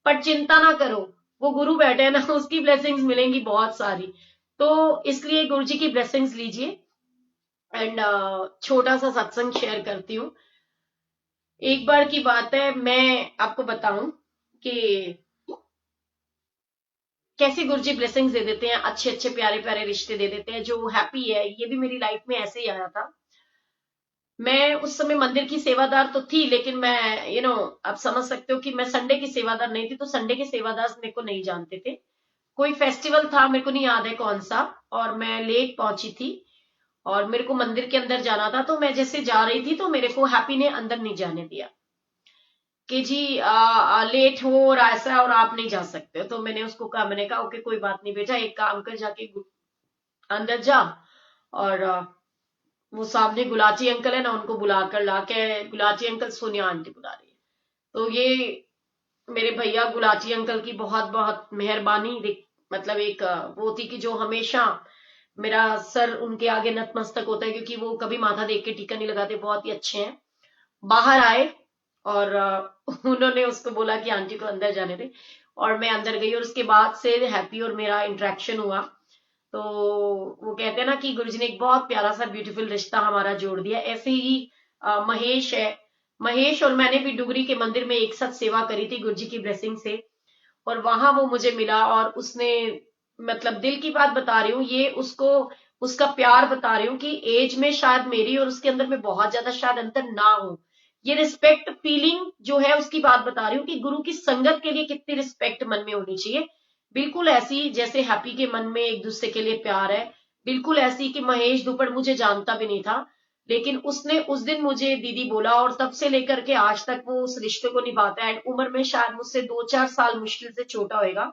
पर चिंता ना करो, वो गुरु बैठे हैं ना, उसकी ब्लेसिंग्स मिलेंगी बहुत सारी। तो इसलिए गुरु जी की ब्लेसिंग्स लीजिए। एंड छोटा सा सत्संग शेयर करती हूँ। एक बार की बात है, मैं आपको बताऊं कि कैसे गुरुजी ब्लेसिंग्स दे देते हैं, अच्छे अच्छे प्यारे प्यारे रिश्ते दे देते हैं, जो हैप्पी है। ये भी मेरी लाइफ में ऐसे ही आया था। मैं उस समय मंदिर की सेवादार तो थी, लेकिन मैं आप समझ सकते हो कि मैं संडे की सेवादार नहीं थी। तो संडे के सेवादार मेरे को नहीं जानते थे। कोई फेस्टिवल था, मेरे को नहीं याद है कौन सा, और मैं लेट पहुंची थी और मेरे को मंदिर के अंदर जाना था। तो मैं जैसे जा रही थी तो मेरे को हैप्पी ने अंदर नहीं जाने दिया कि जी लेट हो और ऐसा है और आप नहीं जा सकते। तो मैंने उसको कहा, मैंने कहा ओके कोई बात नहीं बेटा, एक काम कर, जाके अंदर जा और वो सामने गुलाची अंकल है ना, उनको बुलाकर ला के, गुलाची अंकल सोनिया आंटी बुला रही है। तो ये मेरे भैया गुलाची अंकल की बहुत बहुत मेहरबानी, मतलब एक वो थी कि जो हमेशा मेरा सर उनके आगे नतमस्तक होता है, क्योंकि वो कभी माथा देख के टीका नहीं लगाते, बहुत ही अच्छे हैं। बाहर आए और उन्होंने उसको बोला कि आंटी को अंदर जाने दे, और मैं अंदर गई और उसके बाद से हैप्पी और मेरा इंटरेक्शन हुआ। तो वो कहते हैं ना कि गुरुजी ने एक बहुत प्यारा सा ब्यूटीफुल रिश्ता हमारा जोड़ दिया। ऐसे ही महेश है, महेश और मैंने भी डुगरी के मंदिर में एक साथ सेवा करी थी गुरुजी की ब्लेसिंग से, और वहां वो मुझे मिला और उसने, मतलब दिल की बात बता रही हूँ, ये उसको उसका प्यार बता रही हूँ कि एज में शायद मेरी और उसके अंदर में बहुत ज्यादा शायद अंतर ना हो। ये रिस्पेक्ट फीलिंग जो है उसकी बात बता रही हूँ कि गुरु की संगत के लिए कितनी रिस्पेक्ट मन में होनी चाहिए। बिल्कुल ऐसी जैसे हैप्पी के मन में एक दूसरे के लिए प्यार है, बिल्कुल ऐसी कि महेश दुपड़ मुझे जानता भी नहीं था, लेकिन उसने उस दिन मुझे दीदी बोला, और तब से लेकर के आज तक वो उस रिश्ते को निभाता है। उम्र में शायद मुझसे 2-4 साल मुश्किल से छोटा होएगा,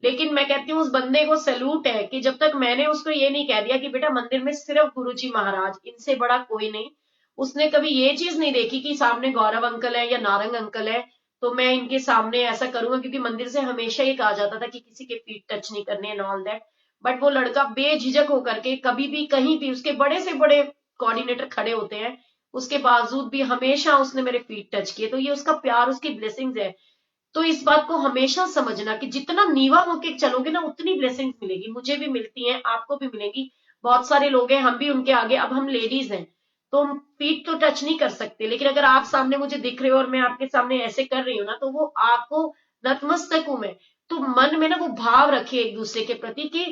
लेकिन मैं कहती हूँ उस बंदे को सैल्यूट है कि जब तक मैंने उसको ये नहीं कह दिया कि बेटा मंदिर में सिर्फ गुरुजी महाराज, इनसे बड़ा कोई नहीं, उसने कभी ये चीज नहीं देखी कि सामने गौरव अंकल है या नारंग अंकल है तो मैं इनके सामने ऐसा करूंगा, क्योंकि मंदिर से हमेशा ये कहा जाता था कि किसी के फीट टच नहीं करने एंड ऑल दैट। बट वो लड़का बेझिझक होकर के कभी भी कहीं भी, उसके बड़े से बड़े कोऑर्डिनेटर खड़े होते हैं, उसके बावजूद भी हमेशा उसने मेरे फीट टच किए। तो ये उसका प्यार, उसकी ब्लेसिंग्स है। तो इस बात को हमेशा समझना कि जितना नीवा होके चलोगे ना, उतनी ब्लेसिंग्स मिलेगी। मुझे भी मिलती हैं, आपको भी मिलेगी। बहुत सारे लोग हैं, हम भी उनके आगे, अब हम लेडीज हैं तो हम फीट तो टच नहीं कर सकते, लेकिन अगर आप सामने मुझे दिख रहे हो और मैं आपके सामने ऐसे कर रही हूँ ना, तो वो आपको नतमस्तक हूं मैं। तो मन में ना वो भाव रखिए एक दूसरे के प्रति कि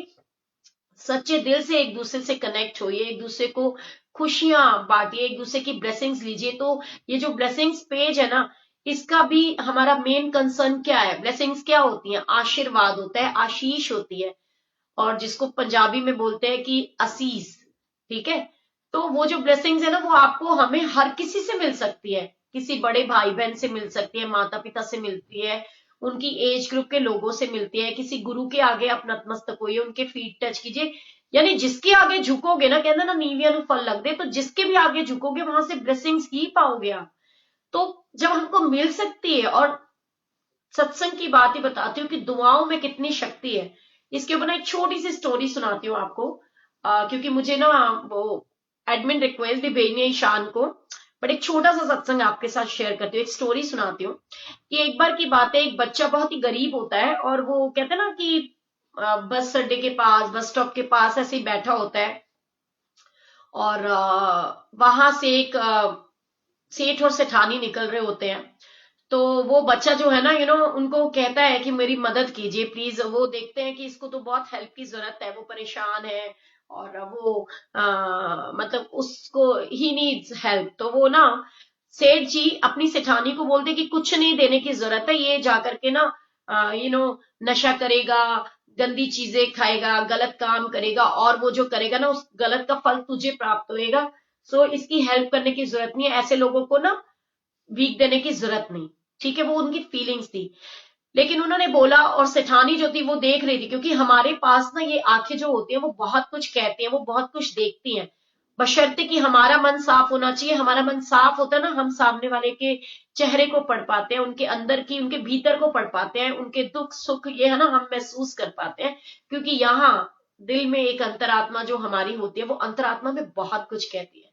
सच्चे दिल से एक दूसरे से कनेक्ट होइए, एक दूसरे को खुशियां बांटिए, एक दूसरे की ब्लेसिंग्स लीजिए। तो ये जो ब्लेसिंग्स पेज है ना, इसका भी हमारा मेन कंसर्न क्या है? ब्लेसिंग्स क्या होती हैं? आशीर्वाद होता है, आशीष होती है, और जिसको पंजाबी में बोलते हैं कि असीस। ठीक है? तो वो जो ब्लेसिंग्स है ना, वो आपको, हमें हर किसी से मिल सकती है। किसी बड़े भाई बहन से मिल सकती है, माता पिता से मिलती है, उनकी एज ग्रुप के लोगों से मिलती है। किसी गुरु के आगे आप नतमस्तक होइए, उनके फीट टच कीजिए। यानी जिसके आगे झुकोगे ना, कहते ना नीविया नु फल लग दे, तो जिसके भी आगे झुकोगे वहां से ब्लेसिंग्स ही पाओगे आप। तो जब हमको मिल सकती है, और सत्संग की बात ही बताती हूँ कि दुआओं में कितनी शक्ति है। इसके ऊपर ना एक छोटी सी स्टोरी सुनाती हूँ आपको, क्योंकि मुझे ना वो एडमिन रिक्वेस्ट भी भेजनी है ईशान को। बट एक छोटा सा सत्संग आपके साथ शेयर करती हूँ, एक स्टोरी सुनाती हूँ कि एक बार की बात है, एक बच्चा बहुत ही गरीब होता है और वो कहते हैं ना कि बस अड्डे के पास, बस स्टॉप के पास ऐसे ही बैठा होता है और वहां से एक सेठ और सेठानी निकल रहे होते हैं। तो वो बच्चा जो है ना उनको कहता है कि मेरी मदद कीजिए प्लीज। वो देखते हैं कि इसको तो बहुत हेल्प की जरूरत है, वो परेशान है और वो मतलब उसको ही नीड्स हेल्प। तो वो ना सेठ जी अपनी सेठानी को बोलते कि कुछ नहीं देने की जरूरत है, ये जाकर के ना नशा करेगा, गंदी चीजें खाएगा, गलत काम करेगा और वो जो करेगा ना उस गलत का फल तुझे प्राप्त होएगा। सो इसकी हेल्प करने की जरूरत नहीं है, ऐसे लोगों को ना वीक देने की जरूरत नहीं। ठीक है, वो उनकी फीलिंग्स थी। लेकिन उन्होंने बोला और सेठानी जो थी वो देख रही थी, क्योंकि हमारे पास ना ये आंखें जो होती हैं वो बहुत कुछ कहती हैं, वो बहुत कुछ देखती हैं, बशर्ते कि हमारा मन साफ होना चाहिए। हमारा मन साफ होता है ना, हम सामने वाले के चेहरे को पढ़ पाते हैं, उनके अंदर की, उनके भीतर को पढ़ पाते हैं, उनके दुख सुख ये है ना हम महसूस कर पाते हैं। क्योंकि यहाँ दिल में एक अंतरात्मा जो हमारी होती है, वो अंतरात्मा में बहुत कुछ कहती है।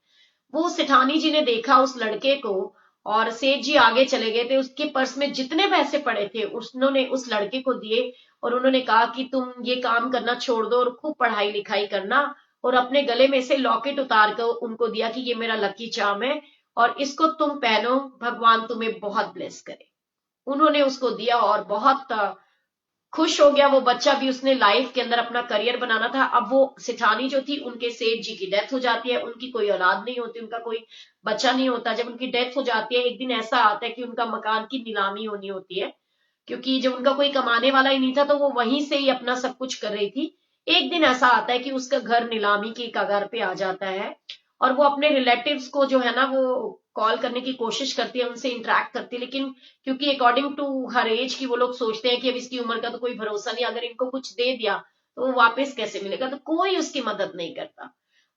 वो सेठानी जी ने देखा उस लड़के को और सेठ जी आगे चले गए थे, उसके पर्स में जितने पैसे पड़े थे उन्होंने उस लड़के को दिए और उन्होंने कहा कि तुम ये काम करना छोड़ दो और खूब पढ़ाई लिखाई करना। और अपने गले में से लॉकेट उतार कर उनको दिया कि ये मेरा लकी चार्म है और इसको तुम पहनो, भगवान तुम्हें बहुत ब्लेस करे। उन्होंने उसको दिया और बहुत खुश हो गया वो बच्चा भी। उसने लाइफ के अंदर अपना करियर बनाना था। अब वो सिठानी जो थी, उनके सेठ जी की डेथ हो जाती है, उनकी कोई औलाद नहीं होती, उनका कोई बच्चा नहीं होता। जब उनकी डेथ हो जाती है, एक दिन ऐसा आता है कि उनका मकान की नीलामी होनी होती है, क्योंकि जब उनका कोई कमाने वाला ही नहीं था तो वो वहीं से ही अपना सब कुछ कर रही थी। एक दिन ऐसा आता है कि उसका घर नीलामी की कगार पे आ जाता है और वो अपने रिलेटिव्स को जो है ना वो कॉल करने की कोशिश करती है, उनसे इंटरेक्ट करती है। लेकिन क्योंकि अकॉर्डिंग टू हर एज की वो लोग सोचते हैं कि अब इसकी उम्र का तो कोई भरोसा नहीं, अगर इनको कुछ दे दिया तो वो वापस कैसे मिलेगा, तो कोई उसकी मदद नहीं करता।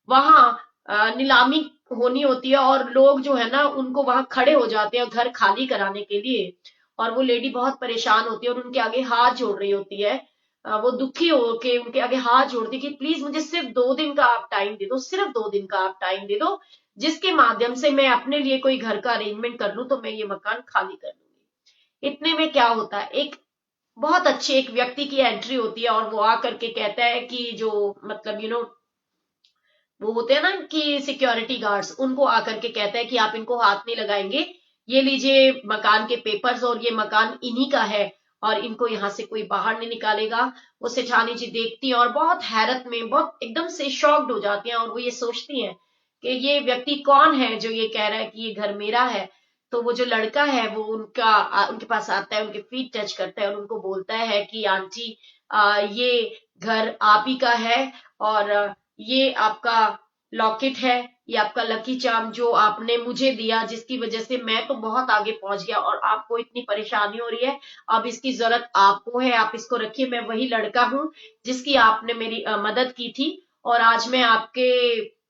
वहां नीलामी होनी होती है और लोग जो है ना उनको वहां खड़े हो जाते हैं घर खाली कराने के लिए। और वो लेडी बहुत परेशान होती है और उनके आगे हाथ जोड़ रही होती है। वो दुखी होके उनके आगे हाथ जोड़ती है कि प्लीज मुझे सिर्फ 2 दिन का आप टाइम दे दो, सिर्फ 2 दिन का आप टाइम दे दो, जिसके माध्यम से मैं अपने लिए कोई घर का अरेंजमेंट कर लूं तो मैं ये मकान खाली कर दूंगी। इतने में क्या होता है, एक बहुत अच्छे एक व्यक्ति की एंट्री होती है और वो आकर के कहता है कि जो मतलब वो होते हैं ना कि सिक्योरिटी गार्ड्स, उनको आकर के कहता है कि आप इनको हाथ नहीं लगाएंगे, ये लीजिए मकान के पेपर्स और ये मकान इन्हीं का है और इनको यहां से कोई बाहर नहीं निकालेगा। वो सेठानी जी देखती हैं और बहुत हैरत में, बहुत एकदम से शॉक्ड हो जाती हैं और वो ये सोचती हैं कि ये व्यक्ति कौन है जो ये कह रहा है कि ये घर मेरा है। तो वो जो लड़का है वो उनके पास आता है, उनके फीट टच करता है और उनको बोलता है कि आंटी ये घर आप ही का है और ये आपका लॉकेट है, ये आपका लकी चार्म जो आपने मुझे दिया, जिसकी वजह से मैं तो बहुत आगे पहुंच गया और आपको इतनी परेशानी हो रही है। अब इसकी जरूरत आपको है, आप इसको रखिए। मैं वही लड़का हूं जिसकी आपने मेरी मदद की थी और आज मैं आपके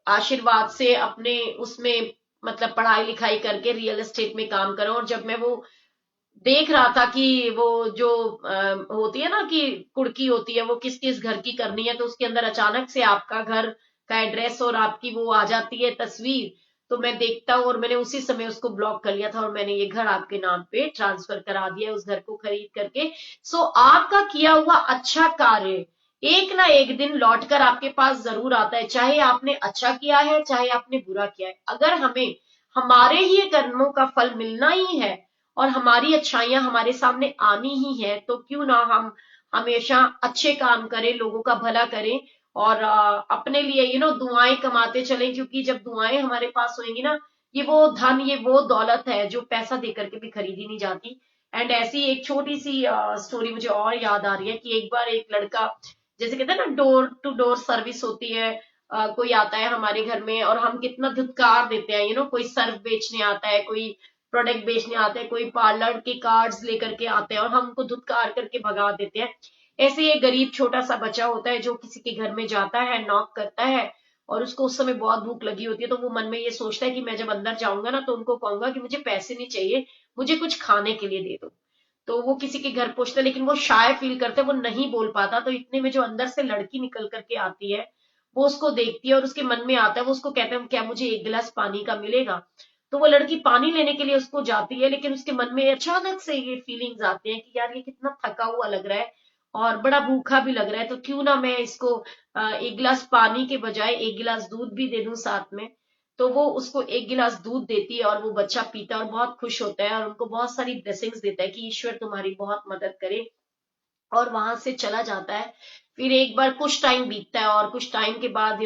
आशीर्वाद से अपने उसमें मतलब पढ़ाई लिखाई करके रियल एस्टेट में काम करूं। और जब मैं वो देख रहा था कि वो जो होती है ना कि कुड़की होती है वो किस किस घर की करनी है, तो उसके अंदर अचानक से आपका घर का एड्रेस और आपकी वो आ जाती है तस्वीर। तो मैं देखता हूँ और मैंने उसी समय उसको ब्लॉक कर लिया था और मैंने ये घर आपके नाम पे ट्रांसफर करा दिया उस घर को खरीद करके। सो आपका किया हुआ अच्छा कार्य एक ना एक दिन लौटकर आपके पास जरूर आता है, चाहे आपने अच्छा किया है चाहे आपने बुरा किया है। अगर हमें हमारे ही कर्मों का फल मिलना ही है और हमारी अच्छाइयां हमारे सामने आनी ही है, तो क्यों ना हम हमेशा अच्छे काम करें, लोगों का भला करें और अपने लिए दुआएं कमाते चलें। क्योंकि जब दुआएं हमारे पास होंगी ना, ये वो धन, ये वो दौलत है जो पैसा देकर के भी खरीदी नहीं जाती। एंड ऐसी एक छोटी सी स्टोरी मुझे और याद आ रही है कि एक बार एक लड़का, जैसे कहते हैं ना डोर टू डोर सर्विस होती है, कोई आता है हमारे घर में और हम कितना धुतकार देते हैं, कोई सर्फ बेचने आता है, कोई प्रोडक्ट बेचने आते हैं, कोई पार्लर के कार्ड्स लेकर के आते हैं और हम उनको धुतकार करके भगा देते हैं। ऐसे एक गरीब छोटा सा बच्चा होता है जो किसी के घर में जाता है, नॉक करता है और उसको उस समय बहुत भूख लगी होती है। तो वो मन में ये सोचता है कि मैं जब अंदर जाऊंगा ना तो उनको कहूंगा कि मुझे पैसे नहीं चाहिए, मुझे कुछ खाने के लिए दे दो। तो वो किसी के घर पहुंचता है लेकिन वो शाय फील करता है, वो नहीं बोल पाता। तो इतने में जो अंदर से लड़की निकल करके आती है वो उसको देखती है और उसके मन में आता है, वो उसको कहते हैं क्या मुझे एक गिलास पानी का मिलेगा। तो वो लड़की पानी लेने के लिए उसको जाती है, लेकिन उसके मन में अचानक से ये फीलिंग्स आती हैं कि यार ये कितना थका हुआ लग रहा है और बड़ा भूखा भी लग रहा है, तो क्यों ना मैं इसको एक गिलास पानी के बजाय एक गिलास दूध भी दे दूं साथ में। तो वो उसको एक गिलास दूध देती है और वो बच्चा पीता है और बहुत खुश होता है और उनको बहुत सारी ब्लेसिंग्स देता है कि ईश्वर तुम्हारी बहुत मदद करे, और वहां से चला जाता है। फिर एक बार कुछ टाइम बीतता है और कुछ टाइम के बाद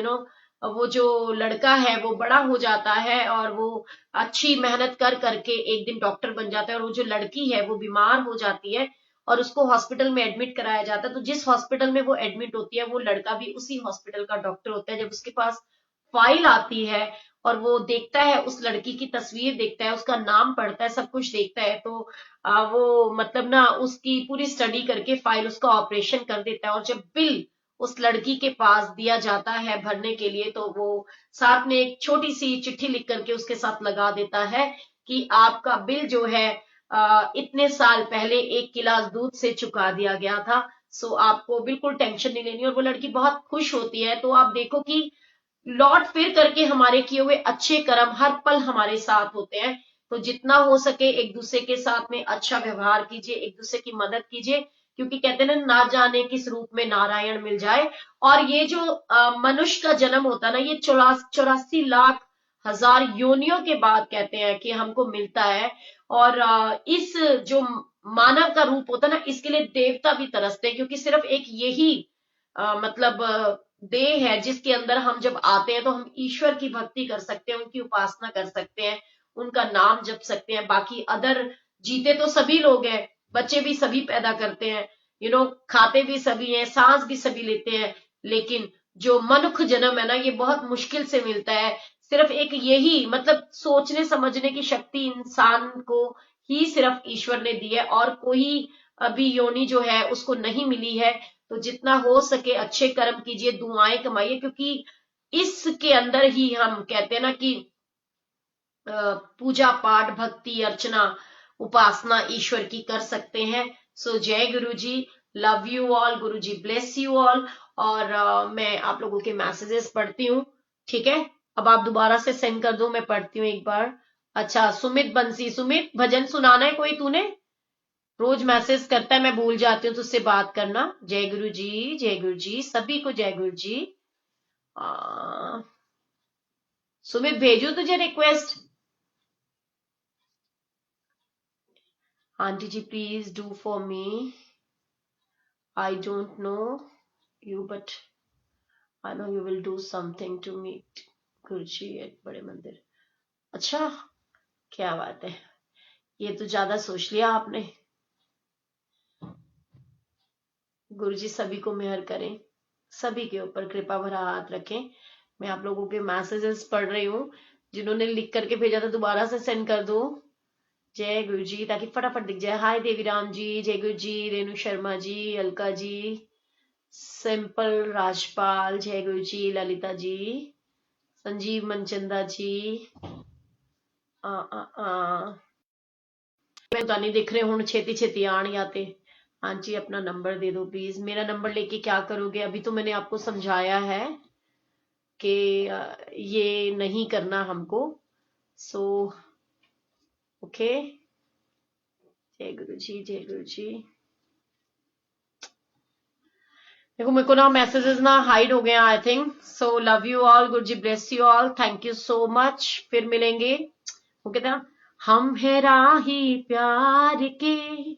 वो जो लड़का है वो बड़ा हो जाता है और वो अच्छी मेहनत कर करके एक दिन डॉक्टर बन जाता है, और वो जो लड़की है वो बीमार हो जाती है और उसको हॉस्पिटल में एडमिट कराया जाता है। तो जिस हॉस्पिटल में वो एडमिट होती है वो लड़का भी उसी हॉस्पिटल का डॉक्टर होता है। जब उसके पास फाइल आती है और वो देखता है, उस लड़की की तस्वीर देखता है, उसका नाम पढ़ता है, सब कुछ देखता है, तो वो मतलब ना उसकी पूरी स्टडी करके फाइल उसका ऑपरेशन कर देता है। और जब बिल उस लड़की के पास दिया जाता है भरने के लिए, तो वो साथ में एक छोटी सी चिट्ठी लिख करके उसके साथ लगा देता है कि आपका बिल जो है इतने साल पहले एक गिलास दूध से चुका दिया गया था, सो आपको बिल्कुल टेंशन नहीं लेनी। और वो लड़की बहुत खुश होती है। तो आप देखो कि लौट फिर करके हमारे किए हुए अच्छे कर्म हर पल हमारे साथ होते हैं। तो जितना हो सके एक दूसरे के साथ में अच्छा व्यवहार कीजिए, एक दूसरे की मदद कीजिए, क्योंकि कहते हैं ना जाने किस रूप में नारायण मिल जाए। और ये जो मनुष्य का जन्म होता है ना, ये 84 लाख हजार योनियों के बाद कहते हैं कि हमको मिलता है। और इस जो मानव का रूप होता है ना, इसके लिए देवता भी तरसते हैं, क्योंकि सिर्फ एक यही मतलब देह है जिसके अंदर हम जब आते हैं तो हम ईश्वर की भक्ति कर सकते हैं, उनकी उपासना कर सकते हैं, उनका नाम जप सकते हैं। बाकी अदर जीते तो सभी लोग हैं, बच्चे भी सभी पैदा करते हैं, खाते भी सभी हैं, सांस भी सभी लेते हैं, लेकिन जो मनुष्य जन्म है ना, ये बहुत मुश्किल से मिलता है। सिर्फ एक यही मतलब सोचने समझने की शक्ति इंसान को ही सिर्फ ईश्वर ने दी है, और कोई अभी योनि जो है उसको नहीं मिली है। तो जितना हो सके अच्छे कर्म कीजिए, दुआएं कमाइए, क्योंकि इसके अंदर ही हम कहते हैं ना कि पूजा पाठ भक्ति अर्चना उपासना ईश्वर की कर सकते हैं। सो जय गुरु जी, love you all, Guru ji bless you all. और मैं आप लोगों के मैसेजेस पढ़ती हूँ, ठीक है। अब आप दोबारा से सेंड कर दो, मैं पढ़ती हूँ एक बार। अच्छा, सुमित बंसी, सुमित भजन सुनाना है कोई तूने? रोज मैसेज करता है, मैं भूल जाती हूँ, तुझसे बात करना। जय गुरु जी, जय गुरु जी, सभी को जय गुरु जी। सुमित भेजू तुझे request? Aunty ji please do for me, I don't know you but I know you will do something to meet Guru ji eight बड़े मंदिर। अच्छा, क्या बात है, ये तो ज्यादा सोच लिया आपने। गुरु जी सभी को मेहर करें, सभी के ऊपर कृपा भरा हाथ रखें। मैं आप लोगों के मैसेजेस पढ़ रही हूँ, जिन्होंने लिख करके भेजा था दोबारा से सेंड कर दो। जय गुरु जी, ताकि फटाफट दिख जाए। हाय देवीराम जी, जय गुरु जी, रेणु शर्मा जी, अलका जी, सिंपल राजपाल, जय गुरु जी, ललिता जी, संजीव मनचंदा जी, मैं नहीं दिख रहे हूँ, छेती छेती आण याते। हाँ जी, अपना नंबर दे दो प्लीज। मेरा नंबर लेके क्या करोगे? अभी तो मैंने आपको समझाया है कि ये नहीं करना हमको। सो ओके, जय गुरु जी, जय गुरु जी। देखो मेरे को ना मैसेजेस ना हाइड हो गए I think. So love you all, Guru ji bless you all, thank you so much. फिर मिलेंगे। वो कहते हैं हम है राही प्यार के,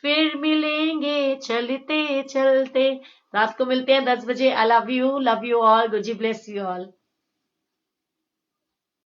फिर मिलेंगे चलते चलते। रात को मिलते हैं 10 बजे। I love you all, Guru ji bless you all.